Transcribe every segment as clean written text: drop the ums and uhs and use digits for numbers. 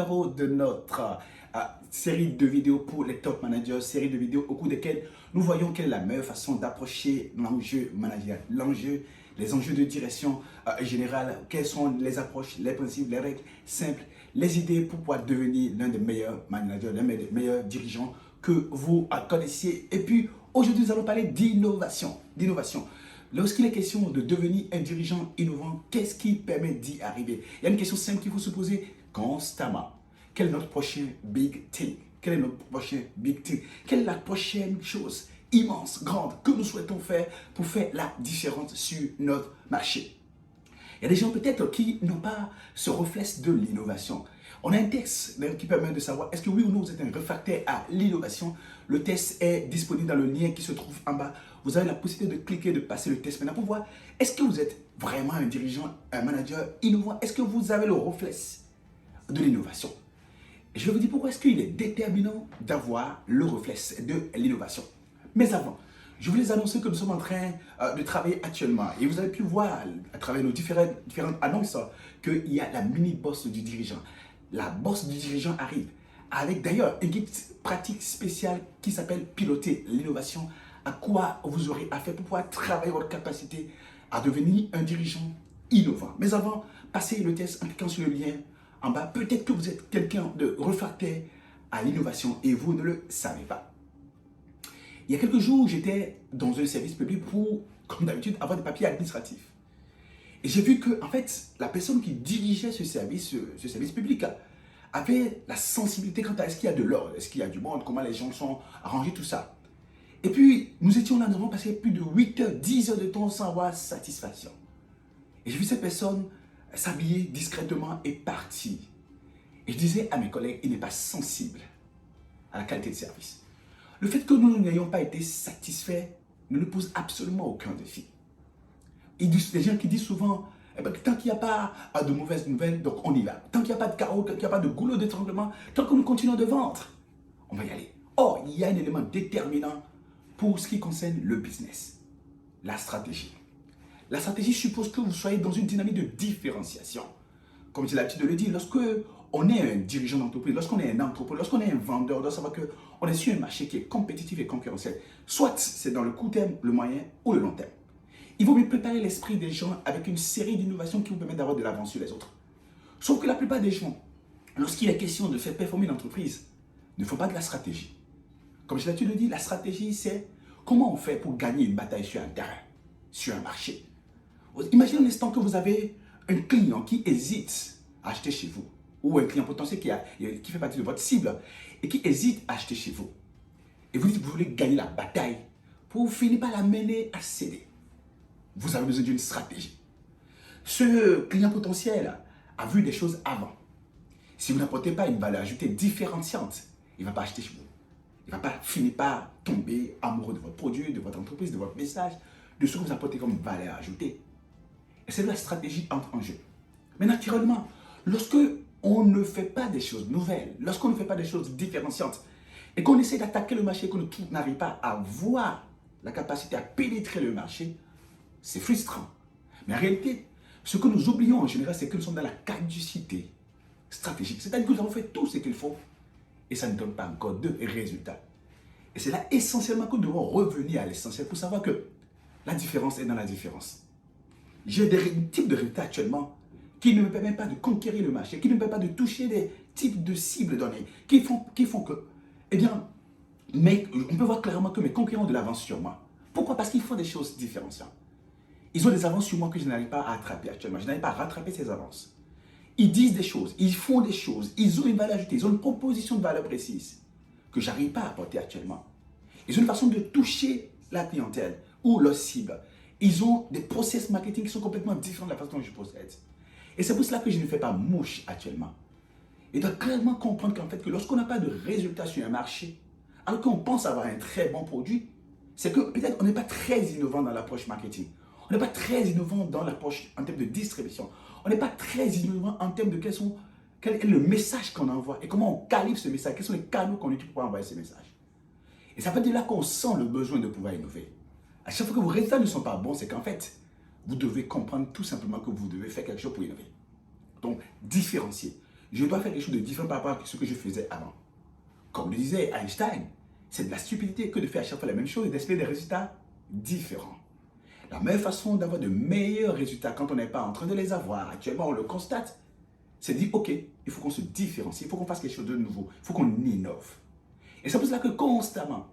numéro de notre série de vidéos pour les top managers, série de vidéos au cours desquelles nous voyons quelle est la meilleure façon d'approcher l'enjeu managérial, les enjeux de direction générale, quelles sont les approches, les principes, les règles simples, les idées pour pouvoir devenir l'un des meilleurs managers, l'un des meilleurs dirigeants que vous connaissiez. Et puis aujourd'hui, nous allons parler d'innovation. Lorsqu'il est question de devenir un dirigeant innovant, qu'est-ce qui permet d'y arriver? Il y a une question simple qu'il faut se poser constamment. Quel est notre prochain big thing? Quel est notre prochain big thing? Quelle est la prochaine chose immense, grande, que nous souhaitons faire pour faire la différence sur notre marché? Il y a des gens peut-être qui n'ont pas ce réflexe de l'innovation. On a un test qui permet de savoir est-ce que oui ou non vous êtes un réfractaire à l'innovation. Le test est disponible dans le lien qui se trouve en bas. Vous avez la possibilité de cliquer, de passer le test maintenant pour voir est-ce que vous êtes vraiment un dirigeant, un manager innovant. Est-ce que vous avez le réflexe de l'innovation? Je vais vous dire pourquoi est-ce qu'il est déterminant d'avoir le réflexe de l'innovation. Mais avant, je voulais annoncer que nous sommes en train de travailler actuellement. Et vous avez pu voir à travers nos différentes annonces qu'il y a la mini-boss du dirigeant. La boss du dirigeant arrive avec d'ailleurs un guide pratique spécial qui s'appelle Piloter l'innovation. À quoi vous aurez affaire pour pouvoir travailler votre capacité à devenir un dirigeant innovant. Mais avant, passez le test en cliquant sur le lien en bas. Peut-être que vous êtes quelqu'un de réfractaire à l'innovation et vous ne le savez pas. Il y a quelques jours, j'étais dans un service public pour, comme d'habitude, avoir des papiers administratifs. Et j'ai vu que, en fait, la personne qui dirigeait ce service public avait la sensibilité quant à est-ce qu'il y a de l'ordre, est-ce qu'il y a du monde, comment les gens sont arrangés, tout ça. Et puis, nous étions là, nous avons passé plus de 8 heures, 10 heures de temps sans avoir satisfaction. Et j'ai vu cette personne s'habiller discrètement et partir. Et je disais à mes collègues, il n'est pas sensible à la qualité de service. Le fait que nous n'ayons pas été satisfaits ne nous pose absolument aucun défi. Il y a des gens qui disent souvent, eh ben, tant qu'il n'y a pas de mauvaises nouvelles, donc on y va. Tant qu'il n'y a pas de chaos, tant qu'il n'y a pas de goulot d'étranglement, tant que nous continuons de vendre, on va y aller. Or, il y a un élément déterminant pour ce qui concerne le business, la stratégie. La stratégie suppose que vous soyez dans une dynamique de différenciation. Comme j'ai l'habitude de le dire, lorsque on est un dirigeant d'entreprise, lorsqu'on est un entrepreneur, lorsqu'on est un vendeur, on doit savoir qu'on est sur un marché qui est compétitif et concurrentiel. Soit c'est dans le court terme, le moyen ou le long terme. Il vaut mieux préparer l'esprit des gens avec une série d'innovations qui vous permettent d'avoir de l'avance sur les autres. Sauf que la plupart des gens, lorsqu'il est question de faire performer une entreprise, ne font pas de la stratégie. Comme j'ai l'habitude de dire, la stratégie, c'est comment on fait pour gagner une bataille sur un terrain, sur un marché. Imaginez un instant que vous avez un client qui hésite à acheter chez vous, ou un client potentiel qui fait partie de votre cible et qui hésite à acheter chez vous. Et vous dites que vous voulez gagner la bataille pour finir par la mener à céder. Vous avez besoin d'une stratégie. Ce client potentiel a vu des choses avant. Si vous n'apportez pas une valeur ajoutée différenciante, il ne va pas acheter chez vous. Il ne va pas finir par tomber amoureux de votre produit, de votre entreprise, de votre message, de ce que vous apportez comme valeur ajoutée. Et c'est là la stratégie entre en jeu. Mais naturellement, lorsque on ne fait pas des choses nouvelles, lorsqu'on ne fait pas des choses différenciantes, et qu'on essaie d'attaquer le marché, qu'on n'arrive pas à voir la capacité à pénétrer le marché, c'est frustrant. Mais en réalité, ce que nous oublions en général, c'est que nous sommes dans la caducité stratégique. C'est-à-dire que nous avons fait tout ce qu'il faut et ça ne donne pas encore de résultats. Et c'est là essentiellement que nous devons revenir à l'essentiel pour savoir que la différence est dans la différence. J'ai des types de résultats actuellement qui ne me permettent pas de conquérir le marché, qui ne me permettent pas de toucher des types de cibles données, qui font que, eh bien, on peut voir clairement que mes concurrents ont de l'avance sur moi. Pourquoi? Parce qu'ils font des choses différenciantes. Ils ont des avances sur moi que je n'arrive pas à attraper actuellement. Je n'arrive pas à rattraper ces avances. Ils disent des choses, ils font des choses, ils ont une valeur ajoutée, ils ont une proposition de valeur précise que je n'arrive pas à apporter actuellement. Ils ont une façon de toucher la clientèle ou leur cible. Ils ont des process marketing qui sont complètement différents de la façon dont je procède. Et c'est pour cela que je ne fais pas mouche actuellement. Il doit clairement comprendre qu'en fait, que lorsqu'on n'a pas de résultats sur un marché, alors qu'on pense avoir un très bon produit, c'est que peut-être on n'est pas très innovant dans l'approche marketing. On n'est pas très innovant dans l'approche en termes de distribution. On n'est pas très innovant en termes de quel est le message qu'on envoie et comment on calibre ce message, quels sont les canaux qu'on utilise pour envoyer ce message. Et ça veut dire là qu'on sent le besoin de pouvoir innover. À chaque fois que vos résultats ne sont pas bons, c'est qu'en fait, vous devez comprendre tout simplement que vous devez faire quelque chose pour innover. Donc, différencier. je dois faire quelque chose de différent par rapport à ce que je faisais avant. Comme le disait Einstein, c'est de la stupidité que de faire à chaque fois la même chose et d'espérer des résultats différents. La meilleure façon d'avoir de meilleurs résultats quand on n'est pas en train de les avoir, actuellement on le constate, c'est de dire, ok, il faut qu'on se différencie, il faut qu'on fasse quelque chose de nouveau, il faut qu'on innove. Et c'est pour cela que constamment,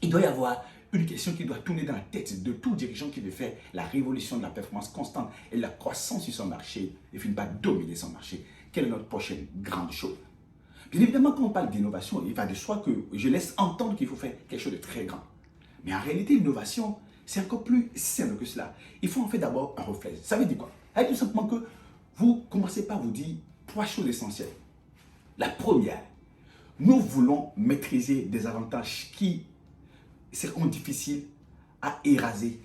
il doit y avoir une question qui doit tourner dans la tête de tout dirigeant qui veut faire la révolution de la performance constante et de la croissance sur son marché et finit par dominer son marché. Quelle est notre prochaine grande chose? Bien évidemment, quand on parle d'innovation, il va de soi que je laisse entendre qu'il faut faire quelque chose de très grand. Mais en réalité, l'innovation, c'est encore plus simple que cela. Il faut en fait d'abord un réflexe. Ça veut dire quoi? Ça veut dire tout simplement que vous commencez par vous dire trois choses essentielles. La première, nous voulons maîtriser des avantages qui seront difficiles à écraser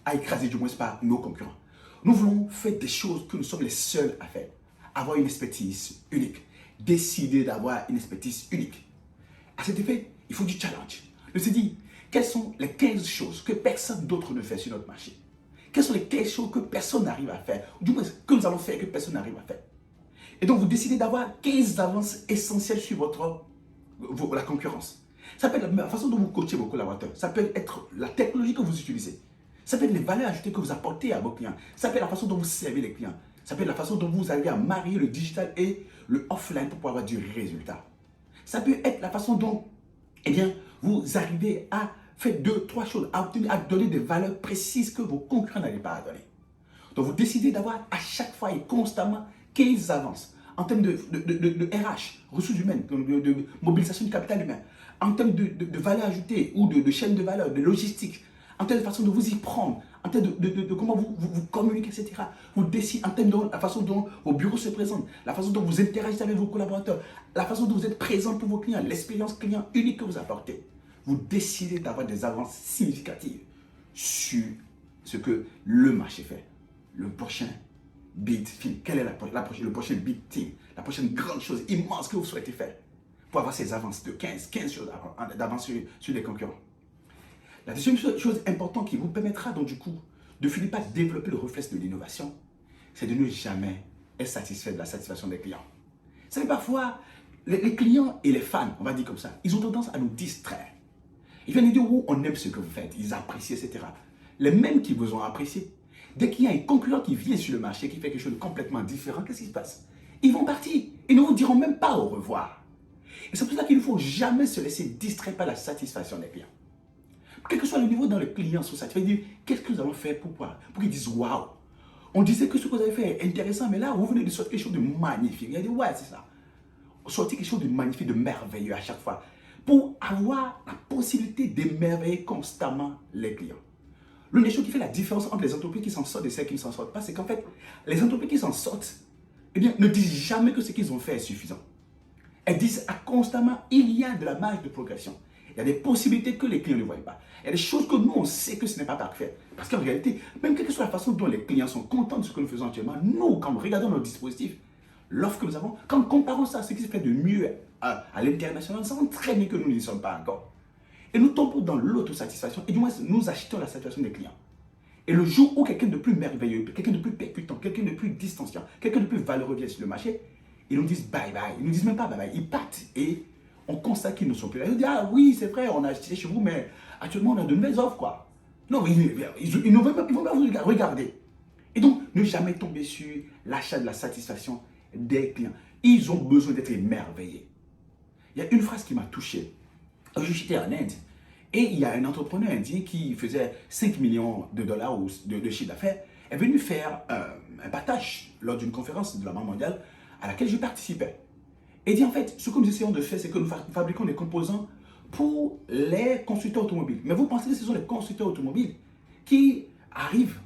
du moins par nos concurrents. Nous voulons faire des choses que nous sommes les seuls à faire. Avoir une expertise unique. Décider d'avoir une expertise unique. À cet effet, il faut du challenge. De se dire, quelles sont les 15 choses que personne d'autre ne fait sur notre marché? Quelles sont les 15 choses que personne n'arrive à faire? Ou du moins, que nous allons faire que personne n'arrive à faire. Et donc, vous décidez d'avoir 15 avances essentielles sur la concurrence. Ça peut être la façon dont vous coachez vos collaborateurs. Ça peut être la technologie que vous utilisez. Ça peut être les valeurs ajoutées que vous apportez à vos clients. Ça peut être la façon dont vous servez les clients. Ça peut être la façon dont vous arrivez à marier le digital et le offline pour pouvoir avoir du résultat. Ça peut être la façon dont vous arrivez à faire 2-3 choses, à donner des valeurs précises que vos concurrents n'arrivent pas à donner. Donc vous décidez d'avoir à chaque fois et constamment 15 avances en termes de RH, ressources humaines, de mobilisation du capital humain, en termes de valeur ajoutée ou de chaîne de valeur, de logistique, en termes de façon de vous y prendre, en termes de comment vous communiquez, etc. Vous décidez en termes de la façon dont vos bureaux se présentent, la façon dont vous interagissez avec vos collaborateurs, la façon dont vous êtes présent pour vos clients, l'expérience client unique que vous apportez. Vous décidez d'avoir des avances significatives sur ce que le marché fait. Le prochain big thing, quel est le prochain big thing, la prochaine grande chose immense que vous souhaitez faire pour avoir ces avances de 15 choses d'avance sur les concurrents. La deuxième chose importante qui vous permettra donc du coup de finir par développer le réflexe de l'innovation, c'est de ne jamais être satisfait de la satisfaction des clients. Vous savez, parfois, les clients et les fans, on va dire comme ça, ils ont tendance à nous distraire. Ils viennent nous dire, oh, on aime ce que vous faites, ils apprécient, etc. Les mêmes qui vous ont apprécié, dès qu'il y a un concurrent qui vient sur le marché, qui fait quelque chose de complètement différent, qu'est-ce qui se passe? Ils vont partir. Ils ne vous diront même pas au revoir. Et c'est pour ça qu'il ne faut jamais se laisser distraire par la satisfaction des clients. Quel que soit le niveau dans le client sont satisfaits, dire qu'est-ce que nous allons faire pour qu'ils disent waouh. On disait que ce que vous avez fait est intéressant, mais là, vous venez de sortir quelque chose de magnifique. Il a dit ouais, c'est ça. Sortir quelque chose de magnifique, de merveilleux à chaque fois, pour avoir la possibilité d'émerveiller constamment les clients. L'une des choses qui fait la différence entre les entreprises qui s'en sortent et celles qui ne s'en sortent pas, c'est qu'en fait, les entreprises qui s'en sortent, ne disent jamais que ce qu'ils ont fait est suffisant. Elles disent constamment, il y a de la marge de progression. Il y a des possibilités que les clients ne voient pas. Il y a des choses que nous, on sait que ce n'est pas parfait. Parce qu'en réalité, même quelle que soit la façon dont les clients sont contents de ce que nous faisons actuellement, nous, quand nous regardons nos dispositifs, l'offre que nous avons, quand nous comparons ça à ce qui se fait de mieux à l'international, nous savons très bien que nous n'y sommes pas encore. Et nous tombons dans l'autosatisfaction, et du moins, nous achetons la satisfaction des clients. Et le jour où quelqu'un de plus merveilleux, quelqu'un de plus percutant, quelqu'un de plus distanciant, quelqu'un de plus valeureux vient sur le marché, ils nous disent bye bye. Ils ne nous disent même pas bye bye. Ils partent et on constate qu'ils ne sont plus là. Ils disent ah oui, c'est vrai, on a acheté chez vous, mais actuellement on a de nouvelles offres quoi. Non, ils ne vont pas vous regarder. Et donc, ne jamais tomber sur l'achat de la satisfaction des clients. Ils ont besoin d'être émerveillés. Il y a une phrase qui m'a touché. J'étais en Inde et il y a un entrepreneur indien qui faisait 5 millions de dollars de chiffre d'affaires est venu faire un partage lors d'une conférence de la Banque mondiale à laquelle je participais. Et dit en fait, ce que nous essayons de faire, c'est que nous fabriquons des composants pour les constructeurs automobiles. Mais vous pensez que ce sont les constructeurs automobiles qui arrivent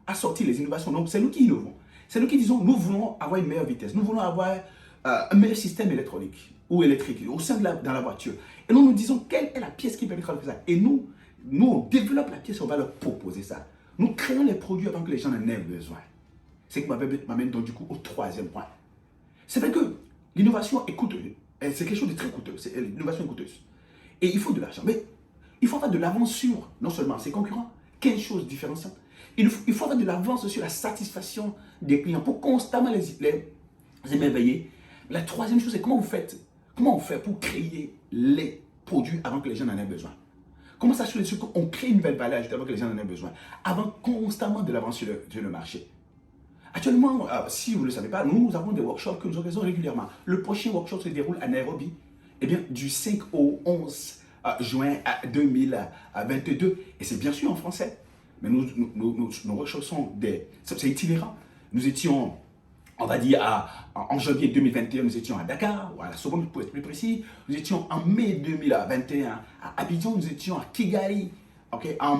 à sortir les innovations. Donc c'est nous qui innovons. C'est nous qui disons, nous voulons avoir une meilleure vitesse. Nous voulons avoir un meilleur système électronique ou électrique au sein dans la voiture. Et nous nous disons, quelle est la pièce qui permettra de faire ça? Et nous, on développe la pièce et on va leur proposer ça. Nous créons les produits avant que les gens en aient besoin. C'est ce qui m'amène donc du coup au troisième point. C'est vrai que l'innovation est coûteuse. C'est quelque chose de très coûteux. L'innovation est coûteuse. Et il faut de l'argent. Mais il faut avoir de l'avance sur, non seulement ses concurrents, 15 choses différenciantes. Il faut avoir de l'avance sur la satisfaction des clients pour constamment les émerveiller La troisième chose, c'est comment on fait pour créer les produits avant que les gens en aient besoin. Comment ça se fait qu'on crée une nouvelle valeur ajoutée avant que les gens en aient besoin, avant constamment de l'avance sur le marché. Actuellement, si vous ne le savez pas, nous avons des workshops que nous organisons régulièrement. Le prochain workshop se déroule à Nairobi, eh bien, du 5 au 11 juin 2022. Et c'est bien sûr en français. Mais nos workshops c'est itinérant. Nous étions, on va dire, en janvier 2021, nous étions à Dakar, ou à la Sorbonne pour être plus précis. Nous étions en mai 2021 à Abidjan, nous étions à Kigali, okay, en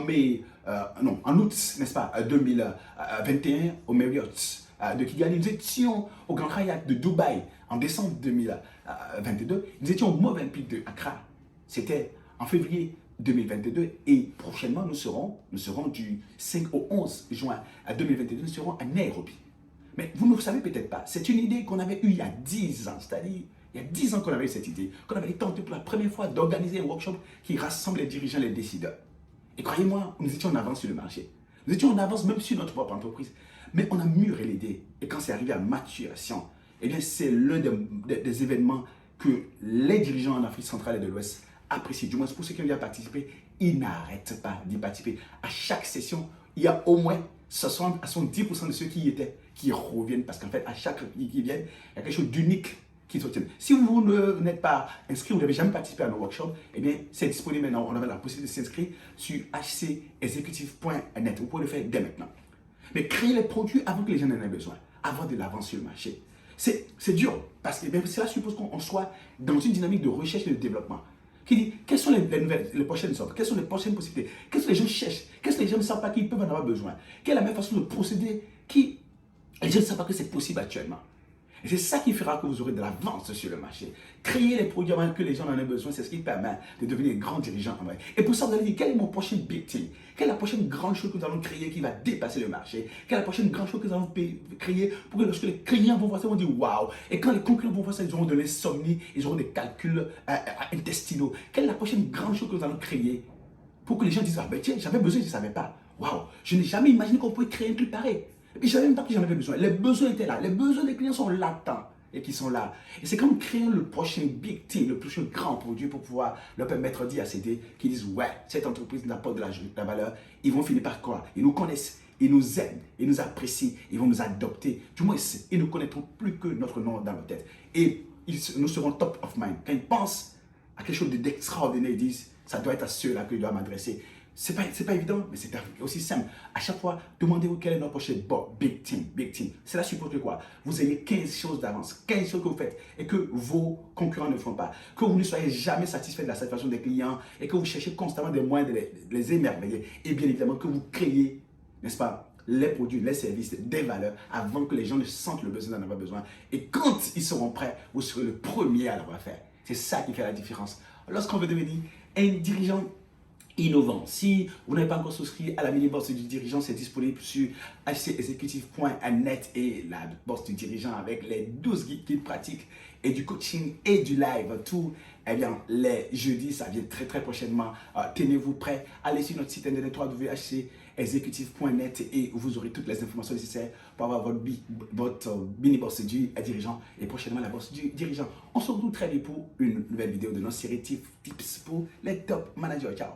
août, n'est-ce pas, 2021 au Marriott de Kigali. Nous étions au Grand Hyatt de Dubaï en décembre 2022. Nous étions au Movenpick de Accra. C'était en février 2022 et prochainement nous serons du 5 au 11 juin 2022, nous serons à Nairobi. Mais vous ne le savez peut-être pas, c'est une idée qu'on avait eue il y a 10 ans, c'est-à-dire il y a 10 ans qu'on avait eu cette idée, qu'on avait tenté pour la première fois d'organiser un workshop qui rassemble les dirigeants, les décideurs. Et croyez-moi, nous étions en avance sur le marché. Nous étions en avance même sur notre propre entreprise. Mais on a mûri l'idée. Et quand c'est arrivé à maturation, eh bien c'est l'un des événements que les dirigeants en Afrique centrale et de l'Ouest apprécient. Du moins pour ceux qui ont déjà participé, ils n'arrêtent pas d'y participer. À chaque session, il y a au moins 60 à 70% de ceux qui y étaient qui reviennent. Parce qu'en fait, à chaque qui viennent, il y a quelque chose d'unique qui se tient. Si vous n'êtes pas inscrit, vous n'avez jamais participé à nos workshops, eh bien, c'est disponible maintenant. On avait la possibilité de s'inscrire sur hcexecutive.net. Vous pouvez le faire dès maintenant. Mais créer les produits avant que les gens en aient besoin, avant de l'avance sur le marché. C'est dur, parce que cela suppose qu'on soit dans une dynamique de recherche et de développement. Qui dit, quelles sont les prochaines offres, quelles sont les prochaines possibilités, qu'est-ce que les gens cherchent, qu'est-ce que les gens ne savent pas qu'ils peuvent en avoir besoin, quelle est la meilleure façon de procéder, les gens ne savent pas que c'est possible actuellement. Et c'est ça qui fera que vous aurez de l'avance sur le marché. Créer les produits avant que les gens en aient besoin, c'est ce qui permet de devenir grand dirigeant en vrai. Et pour ça, vous allez dire, quel est mon prochain big thing? Quelle est la prochaine grande chose que nous allons créer qui va dépasser le marché? Quelle est la prochaine grande chose que nous allons créer pour que lorsque les clients vont voir ça, ils vont dire waouh. Et quand les concurrents vont voir ça, ils auront de l'insomnie, ils auront des calculs intestinaux. Quelle est la prochaine grande chose que nous allons créer pour que les gens disent, ah ben tiens, j'avais besoin, je ne savais pas. Waouh, je n'ai jamais imaginé qu'on pouvait créer un truc pareil. Et puis je ne savais même pas que j'en avais besoin. Les besoins étaient là. Les besoins des clients sont latents et qui sont là. Et c'est quand nous créons le prochain big thing, le prochain grand produit pour pouvoir leur permettre de dire à CD qui disent ouais, cette entreprise n'apporte de la valeur. Ils vont finir par quoi? Ils nous connaissent, ils nous aiment, ils nous apprécient, ils vont nous adopter. Du moins, ils ne connaîtront plus que notre nom dans leur tête. Et nous serons top of mind. Quand ils pensent à quelque chose d'extraordinaire, ils disent ça doit être à ceux-là que je dois m'adresser. C'est pas évident, mais c'est aussi simple. À chaque fois, demandez-vous quel est notre prochain big team. Cela suppose que quoi? Vous ayez 15 choses d'avance, 15 choses que vous faites et que vos concurrents ne font pas. Que vous ne soyez jamais satisfait de la satisfaction des clients et que vous cherchez constamment des moyens de les émerveiller. Et bien évidemment, que vous créez, n'est-ce pas, les produits, les services, des valeurs avant que les gens ne sentent le besoin d'en avoir besoin. Et quand ils seront prêts, vous serez le premier à l'avoir fait. C'est ça qui fait la différence. Lorsqu'on veut devenir un dirigeant innovant. Si vous n'avez pas encore souscrit à la mini-bourse du dirigeant, c'est disponible sur hcexecutive.net et la bourse du dirigeant avec les 12 guides pratiques et du coaching et du live. Tout, eh bien, les jeudis, ça vient très très prochainement. Tenez-vous prêts. Allez sur notre site internet www.hcexecutive.net et vous aurez toutes les informations nécessaires pour avoir votre mini-bourse du dirigeant et prochainement la bourse du dirigeant. On se retrouve très vite pour une nouvelle vidéo de notre série Tips pour les top managers. Ciao.